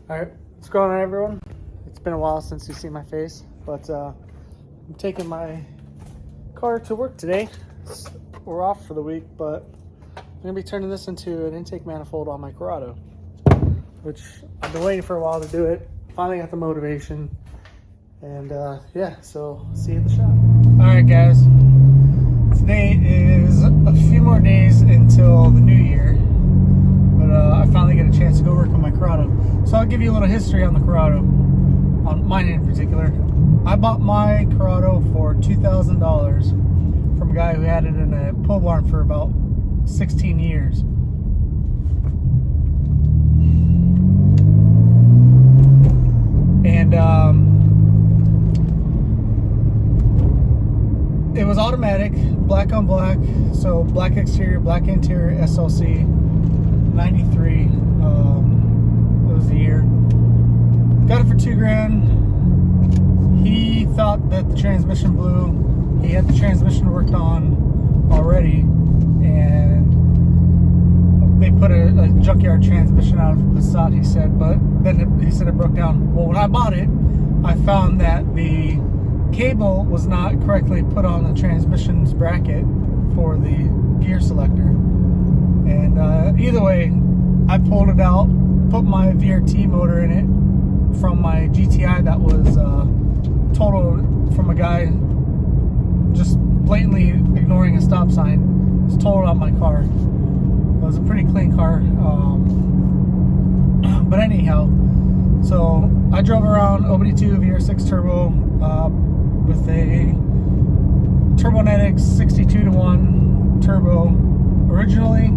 Alright, what's going on, everyone? It's been a while since you've seen my face, but I'm taking my car to work today. We're off for the week, but I'm going to be turning this into an intake manifold on my Corrado, which I've been waiting for a while to do it. Finally got the motivation, and yeah, so see you at the shop. Alright guys, today is a few more days until the new year, but I finally get a chance to go work on my Corrado. So I'll give you a little history on the Corrado, on mine in particular. I bought my Corrado for $2,000 from a guy who had it in a pole barn for about 16 years. And it was automatic, black on black, so black exterior, black interior, SLC, 93. Was the year. Got it for $2,000. He thought that the transmission blew. He had the transmission worked on already, and they put a junkyard transmission out of Passat, he said, but then he said it broke down. Well, when I bought it, I found that the cable was not correctly put on the transmission's bracket for the gear selector. And either way, I pulled it out, put my VRT motor in it from my GTI that was totaled from a guy just blatantly ignoring a stop sign. Just totaled out my car. It was a pretty clean car. But anyhow, so I drove around Awd Vr6 turbo with a Turbonetics 62-to-1 turbo originally.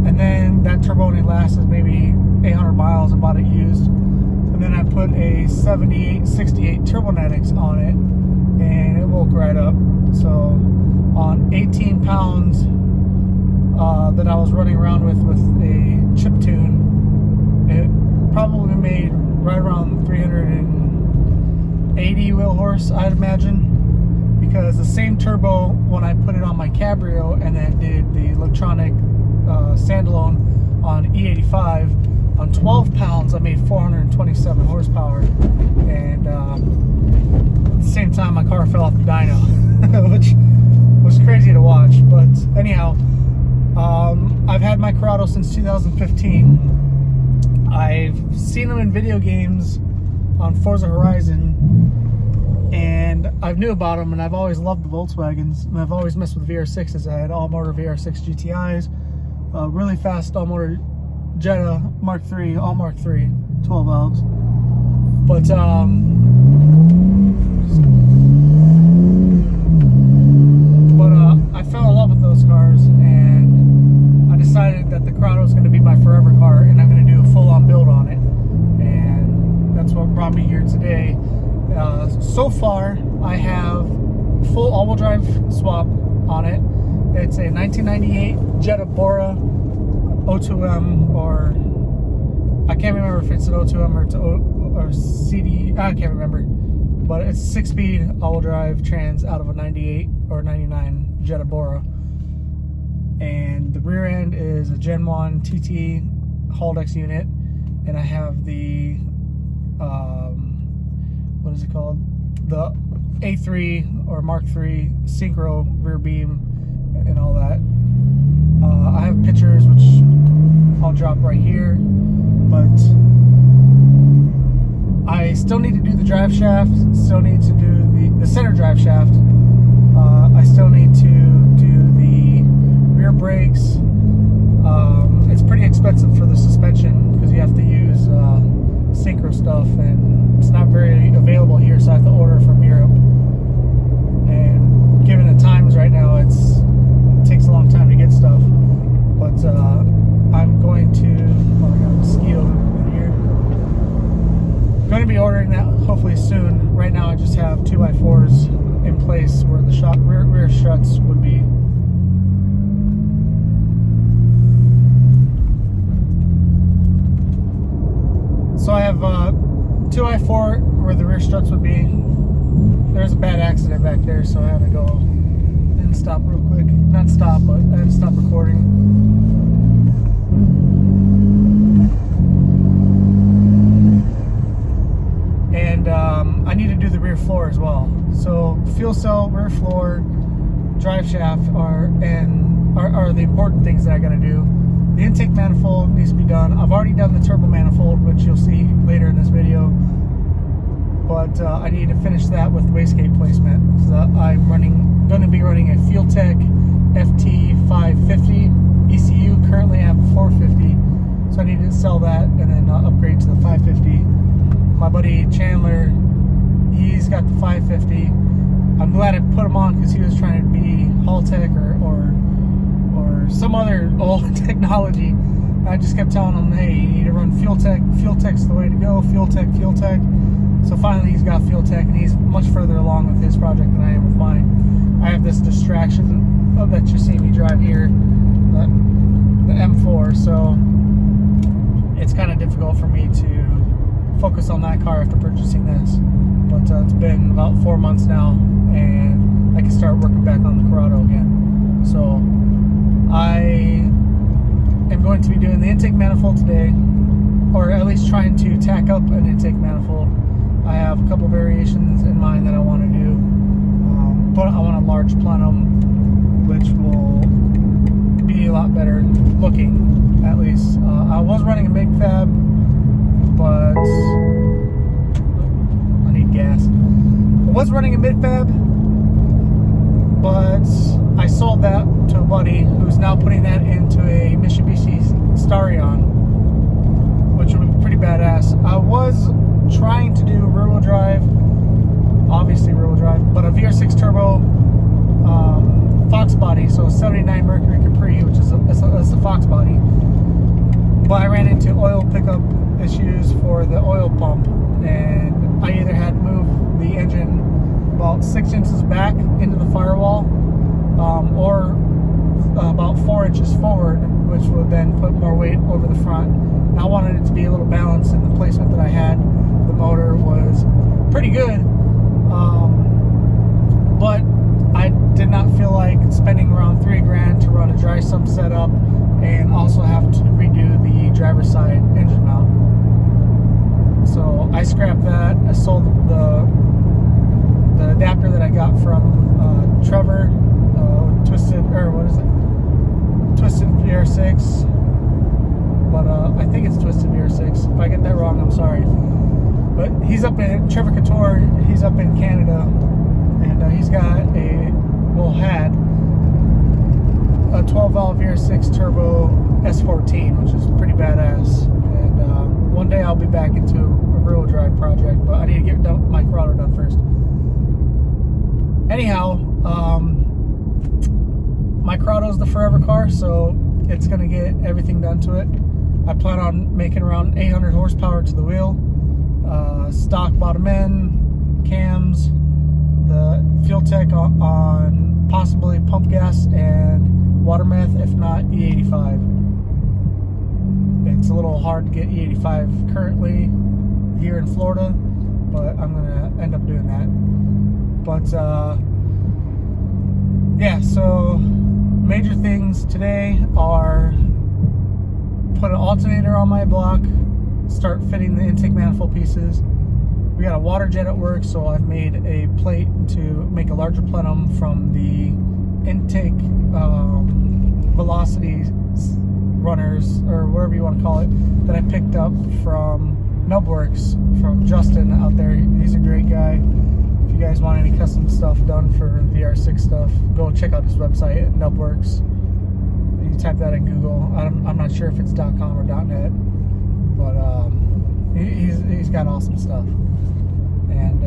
And then that turbo only lasted maybe 800 miles. I bought it used, and then I put a 78-68 Turbonetics on it, and it woke right up. So on 18 pounds that I was running around with a chip tune, it probably made right around 380 wheel horse, I'd imagine, because the same turbo, when I put it on my Cabrio and then did the electronic standalone on E85, on 12 pounds I made 427 horsepower, and at the same time my car fell off the dyno, which was crazy to watch. But anyhow, I've had my Corrado since 2015. I've seen them in video games on Forza Horizon, and I've knew about them, and I've always loved the Volkswagens, and I've always messed with VR6s. I had all-motor VR6 GTIs, really fast all-motor Jetta Mark III, all Mark III, 12 valves. But I fell in love with those cars, and I decided that the Corrado is going to be my forever car, and I'm going to do a full-on build on it, and that's what brought me here today. So far, I have full all-wheel drive swap on it. It's a 1998 Jetta Bora O2M, or I can't remember if it's an O2M or it's or CD. I can't remember, but it's 6-speed all-wheel drive trans out of a 98 or 99 Jetta Bora, and the rear end is a Gen 1 TT Haldex unit, and I have the what is it called? The A3 or Mark III synchro rear beam and all that. I have pictures which I'll drop right here, but I still need to do the drive shaft, still need to do the center drive shaft. I still need to do the rear brakes. It's pretty expensive for the suspension because you have to use synchro stuff, and it's not very available here, so I have to order from Europe. And given the times right now, it takes a long time to get stuff. But I'm going to, well, I got a mosquito in here. Going to be ordering that hopefully soon. Right now I just have 2x4s in place where the rear struts would be. So I have 2x4 where the rear struts would be. There's a bad accident back there, so I had to go and stop real quick. Not stop, but I had to stop recording. So fuel cell, rear floor, drive shaft are the important things that I gotta do. The intake manifold needs to be done. I've already done the turbo manifold, which you'll see later in this video. But I need to finish that with wastegate placement. So I'm going to be running a Fueltech FT550 ECU. Currently I have a 450, so I need to sell that and then upgrade to the 550. My buddy Chandler, he's got the 550. I'm glad I put him on because he was trying to be Haltech or some other old technology. I just kept telling him, hey, you need to run Fueltech. Fueltech's the way to go. Fueltech. So finally he's got Fueltech, and he's much further along with his project than I am with mine. I have this distraction that you see me drive here, the M4, so it's kind of difficult for me to focus on that car after purchasing this. But it's been about 4 months now, and I can start working back on the Corrado again. So I am going to be doing the intake manifold today, or at least trying to tack up an intake manifold. I have a couple variations in mind that I want to do, but I want a large plenum, which will be a lot better looking, at least. I was running a MIG fab, but I need gas. I was running a MIG fab, but I sold that to a buddy who's now putting that into a Mitsubishi Starion, which would be pretty badass. I was trying to do rear-wheel drive, obviously rear-wheel drive, but a VR6 turbo Fox body, so 79 Mercury Capri, which is a Fox body. But I ran into oil pickup issues for the oil pump, and I either had to move the engine about 6 inches back into the firewall, or about 4 inches forward, which would then put more weight over the front. And I wanted it to be a little balanced, and the placement that I had, the motor was pretty good, but I did not feel like spending around $3,000 to run a dry sump setup and also have to redo the driver's side engine mount. So I scrapped that. I sold the adapter that I got from Trevor, Twisted VR6, but I think it's Twisted VR6. If I get that wrong, I'm sorry. But he's up in Trevor Couture. He's up in Canada, and he's got had a 12-valve VR6 turbo S14, which is pretty badass. And one day I'll be back into a rear-wheel drive project, but I need to get my Corrado done first. Anyhow, my Corrado's the forever car, so it's gonna get everything done to it. I plan on making around 800 horsepower to the wheel, stock bottom end, cams, the Fueltech on possibly pump gas and water meth, if not E85. It's a little hard to get E85 currently here in Florida, but I'm gonna end up doing that. But yeah, so major things today are put an alternator on my block, start fitting the intake manifold pieces. We got a water jet at work, so I've made a plate to make a larger plenum from the intake velocity runners, or whatever you want to call it, that I picked up from Nubworks, from Justin out there. He's a great guy. If you guys want any custom stuff done for VR6 stuff, go check out his website at Nubworks. You type that in Google. I'm not sure if it's .com or .net, but he's got awesome stuff. And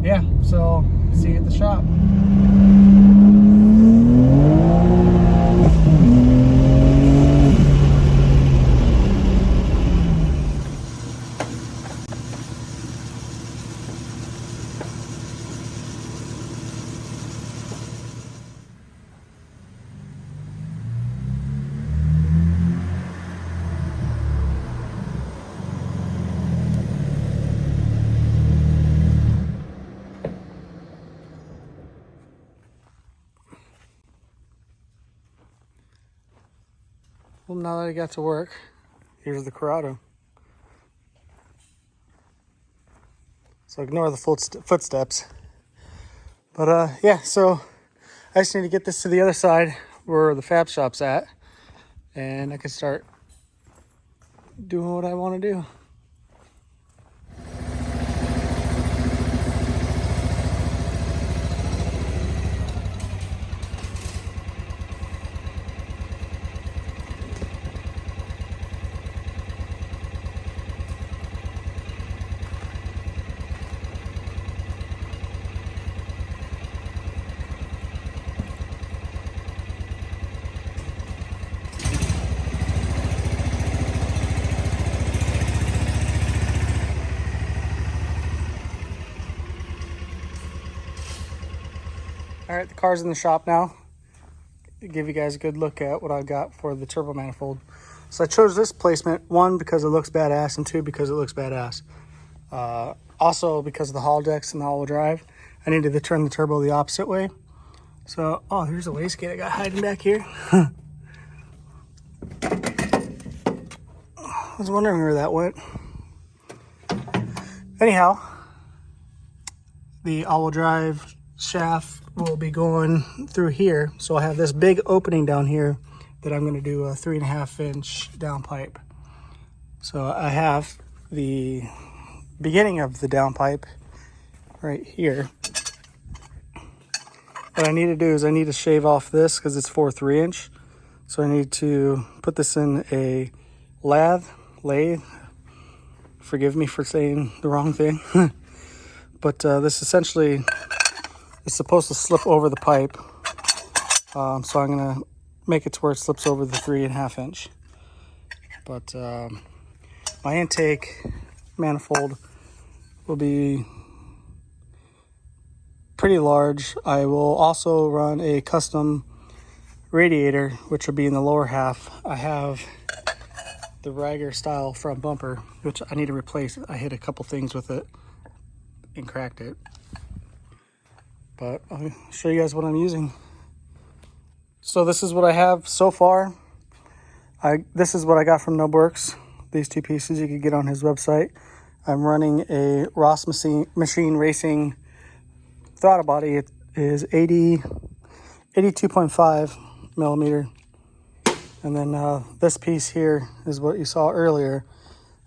yeah, so see you at the shop. Well, now that I got to work, here's the Corrado. So ignore the footsteps. But yeah, so I just need to get this to the other side where the fab shop's at, and I can start doing what I want to do. All right, the car's in the shop now. Give you guys a good look at what I got for the turbo manifold. So I chose this placement, one, because it looks badass, and two, because it looks badass. Also, because of the haul decks and the all-wheel drive, I needed to turn the turbo the opposite way. So, oh, here's a wastegate I got hiding back here. I was wondering where that went. Anyhow, the all-wheel drive shaft will be going through here. So I have this big opening down here that I'm going to do a 3.5-inch downpipe. So I have the beginning of the downpipe right here. What I need to do is I need to shave off this because it's 4 3-inch. So I need to put this in a lathe. Forgive me for saying the wrong thing. But this essentially is supposed to slip over the pipe. So I'm going to make it to where it slips over the 3.5-inch. But my intake manifold will be pretty large. I will also run a custom radiator, which will be in the lower half. I have the Rager style front bumper, which I need to replace. I hit a couple things with it and cracked it. But I'll show you guys what I'm using. So this is what I have so far. This is what I got from Nubworks. These two pieces you can get on his website. I'm running a Ross Machine Racing throttle body. It is 82.5 millimeter. And then this piece here is what you saw earlier,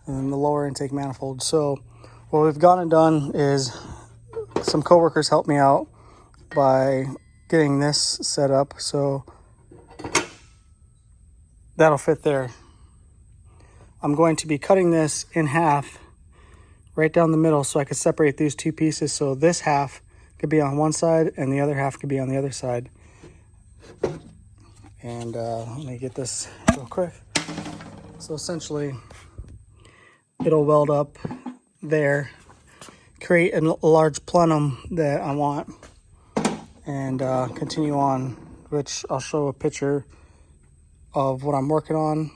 and then the lower intake manifold. So what we've gone and done is some coworkers helped me out by getting this set up, so that'll fit there. I'm going to be cutting this in half right down the middle so I can separate these two pieces, so this half could be on one side and the other half could be on the other side. And let me get this real quick. So essentially it'll weld up there, create a large plenum that I want, and continue on, which I'll show a picture of what I'm working on,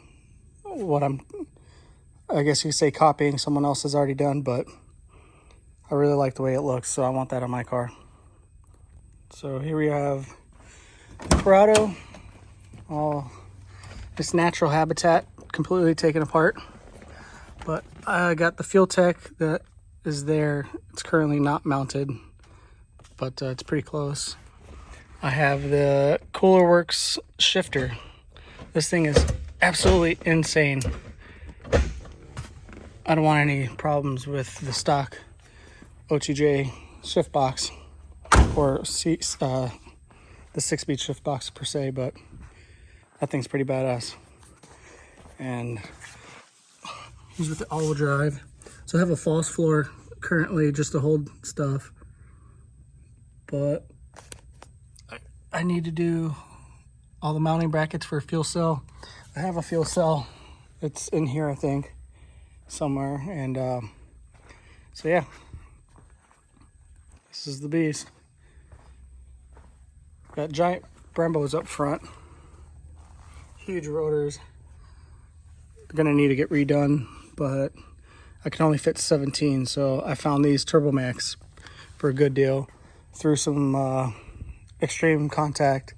what I guess you could say copying someone else has already done, but I really like the way it looks, so I want that on my car. So here we have the Corrado, all this natural habitat completely taken apart, but I got the Fuel Tech that is there. It's currently not mounted, but it's pretty close. I have the Cooler Works shifter. This thing is absolutely insane. I don't want any problems with the stock OTJ shift box or the 6-speed shift box per se, but that thing's pretty badass. And he's with the all-wheel drive. So I have a false floor currently just to hold stuff, but I need to do all the mounting brackets for a fuel cell. I have a fuel cell. It's in here, I think, somewhere. And so yeah, this is the beast. Got giant Brembos up front, huge rotors. They're gonna need to get redone, but I can only fit 17, so I found these Turbomax for a good deal. Threw some extreme contact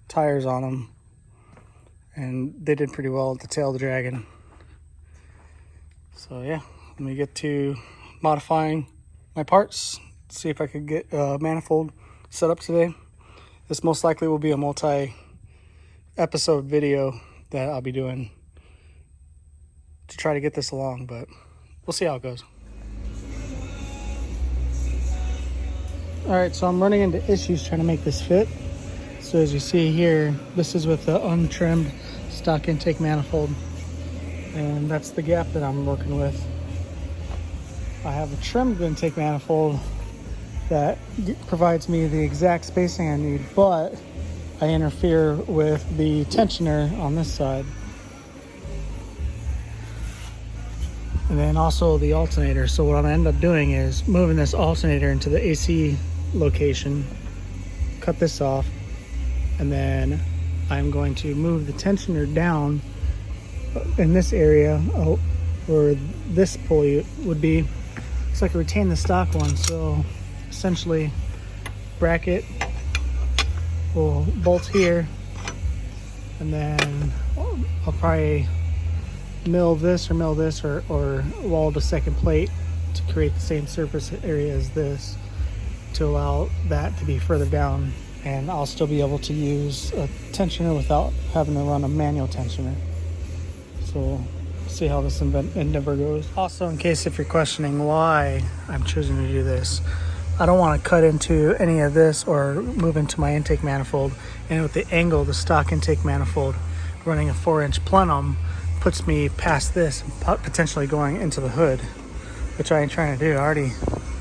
tires on them, and they did pretty well at the tail of the Dragon. So yeah, let me get to modifying my parts, see if I could get a manifold setup today. This most likely will be a multi-episode video that I'll be doing to try to get this along, but we'll see how it goes. All right, so I'm running into issues trying to make this fit. So as you see here, this is with the untrimmed stock intake manifold, and that's the gap that I'm working with. I have a trimmed intake manifold that provides me the exact spacing I need, but I interfere with the tensioner on this side. And then also the alternator. So what I'm gonna end up doing is moving this alternator into the AC location, cut this off, and then I'm going to move the tensioner down in this area where this pulley would be, so I can retain the stock one. So essentially, bracket will bolt here, and then I'll probably mill this or weld a second plate to create the same surface area as this to allow that to be further down, and I'll still be able to use a tensioner without having to run a manual tensioner. So see how this endeavor goes. Also, in case if you're questioning why I'm choosing to do this, I don't want to cut into any of this or move into my intake manifold, and with the angle of the stock intake manifold, running a 4-inch plenum puts me past this, potentially going into the hood, which I ain't trying to do. I already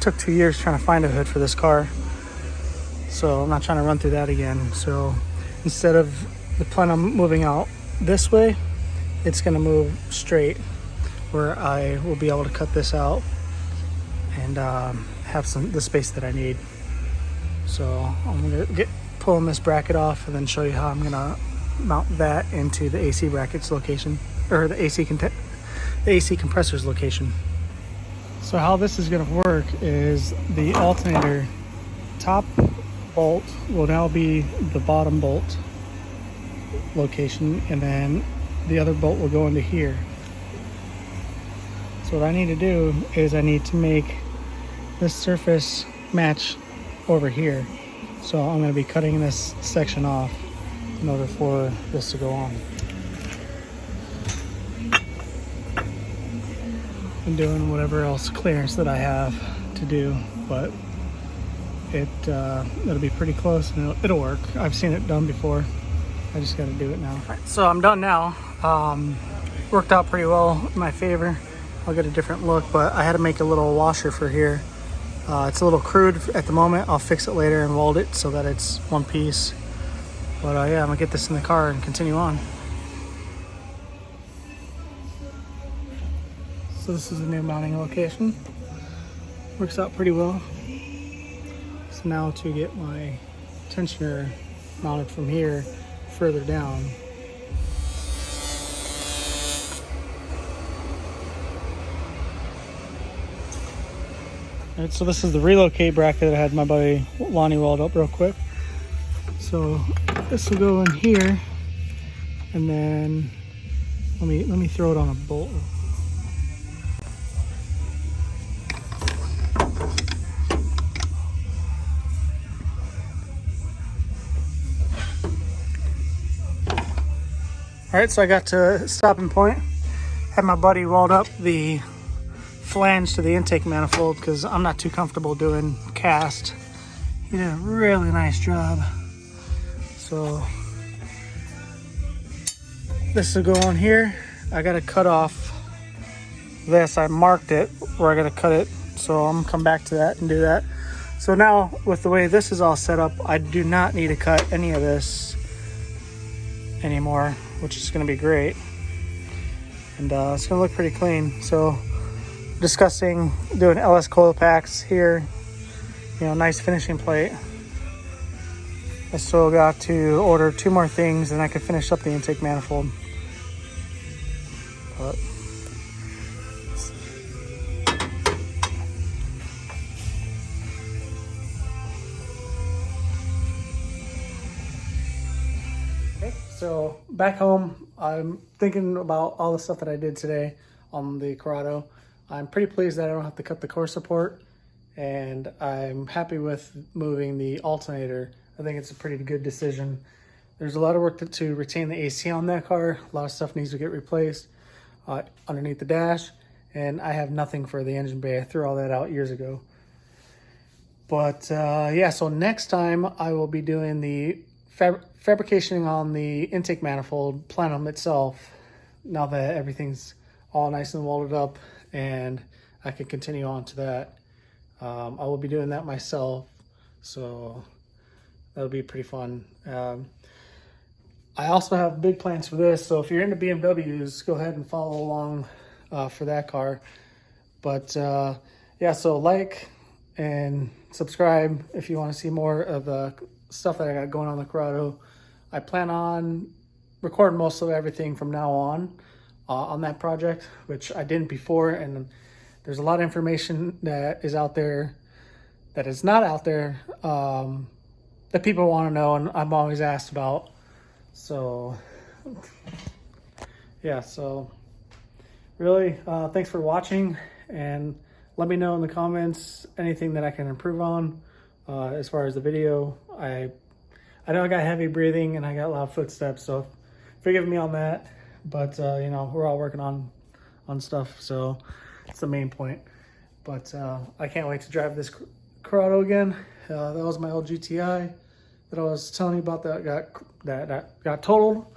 took 2 years trying to find a hood for this car, so I'm not trying to run through that again. So instead of the plenum moving out this way, it's going to move straight, where I will be able to cut this out and have the space that I need. So I'm going to pulling this bracket off and then show you how I'm going to mount that into the AC brackets location, or the AC compressor's location. So how this is going to work is the alternator top bolt will now be the bottom bolt location, and then the other bolt will go into here. So what I need to do is I need to make this surface match over here. So I'm going to be cutting this section off in order for this to go on. And doing whatever else clearance that I have to do, but it'll be pretty close, and it'll work. I've seen it done before. I just got to do it now. All right, so I'm done now. Worked out pretty well in my favor. I'll get a different look, but I had to make a little washer for here. It's a little crude at the moment. I'll fix it later and weld it so that it's one piece. But yeah, I'm gonna get this in the car and continue on. So this is a new mounting location. Works out pretty well. So now to get my tensioner mounted from here further down. All right, so this is the relocate bracket that I had my buddy Lonnie weld up real quick. So this will go in here, and then let me throw it on a bolt. All right, so I got to stopping point. Had my buddy weld up the flange to the intake manifold because I'm not too comfortable doing cast. He did a really nice job. So this will go on here. I got to cut off this. I marked it where I got to cut it. So I'm gonna come back to that and do that. So now with the way this is all set up, I do not need to cut any of this anymore, which is going to be great. And it's going to look pretty clean. So discussing doing LS coil packs here, you know, nice finishing plate. I still got to order 2 more things and I could finish up the intake manifold. But so back home, I'm thinking about all the stuff that I did today on the Corrado. I'm pretty pleased that I don't have to cut the core support and I'm happy with moving the alternator. I think it's a pretty good decision. There's a lot of work to retain the AC on that car. A lot of stuff needs to get replaced underneath the dash, and I have nothing for the engine bay. I threw all that out years ago. But yeah, so next time I will be doing the fabrication on the intake manifold plenum itself, now that everything's all nice and welded up, and I can continue on to that. I will be doing that myself, so that'll be pretty fun. I also have big plans for this, so if you're into BMWs, go ahead and follow along for that car. But yeah, so like and subscribe if you want to see more of the stuff that I got going on the Corrado. I plan on recording most of everything from now on that project, which I didn't before, and there's a lot of information that is out there that is not out there that people want to know, and I'm always asked about. So yeah, so really thanks for watching, and let me know in the comments anything that I can improve on as far as the video. I know I got heavy breathing and I got loud footsteps, so forgive me on that. But you know, we're all working on stuff, so it's the main point. But I can't wait to drive this Corrado again. That was my old GTI that I was telling you about that got totaled.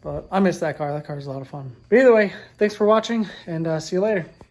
But I miss that car. That car is a lot of fun. But either way, thanks for watching, and see you later.